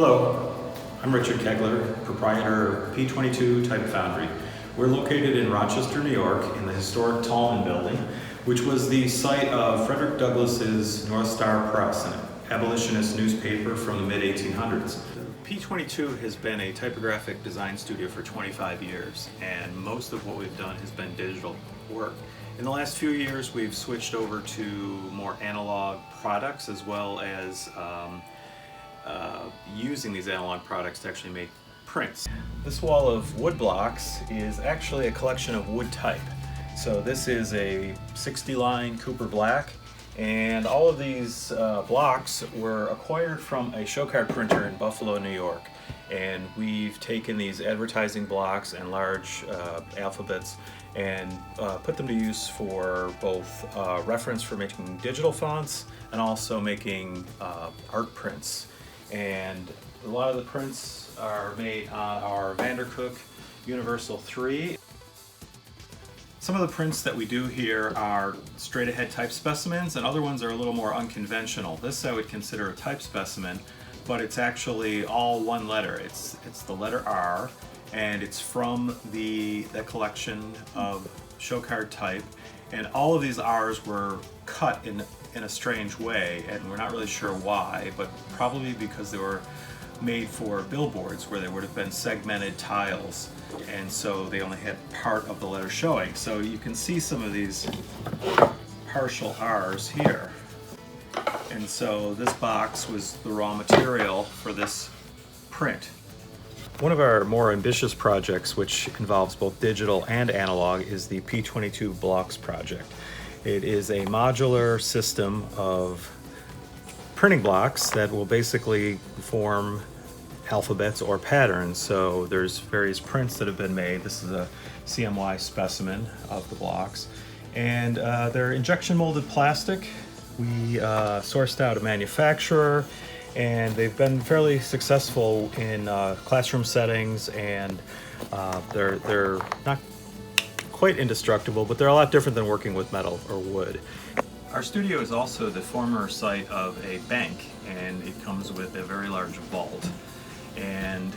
Hello, I'm Richard Kegler, proprietor of P22 Type Foundry. We're located in Rochester, New York, in the historic Tallman Building, which was the site of Frederick Douglass's North Star Press, an abolitionist newspaper from the mid-1800s. P22 has been a typographic design studio for 25 years, and most of what we've done has been digital work. In the last few years, we've switched over to more analog products, as well as using these analog products to actually make prints. This wall of wood blocks is actually a collection of wood type. So this is a 60-line Cooper Black, and all of these blocks were acquired from a show card printer in Buffalo, New York. And we've taken these advertising blocks and large alphabets and put them to use for both reference for making digital fonts and also making art prints. And a lot of the prints are made on our Vandercook Universal 3. Some of the prints that we do here are straight ahead type specimens, and other ones are a little more unconventional. This I would consider a type specimen, but it's actually all one letter. It's the letter R, and it's from the collection of show card type. And all of these R's were cut in a strange way, and we're not really sure why, but probably because they were made for billboards where there would have been segmented tiles, and so they only had part of the letter showing. So you can see some of these partial R's here. And so this box was the raw material for this print. One of our more ambitious projects, which involves both digital and analog, is the P22 Blocks project. It is a modular system of printing blocks that will basically form alphabets or patterns. So there's various prints that have been made. This is a CMY specimen of the blocks. And they're injection molded plastic. We sourced out a manufacturer, and they've been fairly successful in classroom settings, and they're not quite indestructible, but they're a lot different than working with metal or wood. Our studio is also the former site of a bank, and it comes with a very large vault. And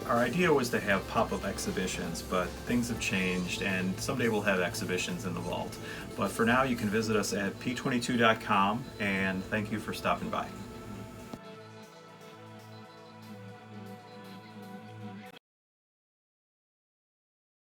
our idea was to have pop-up exhibitions, but things have changed, and someday we'll have exhibitions in the vault. But for now, you can visit us at p22.com, and thank you for stopping by.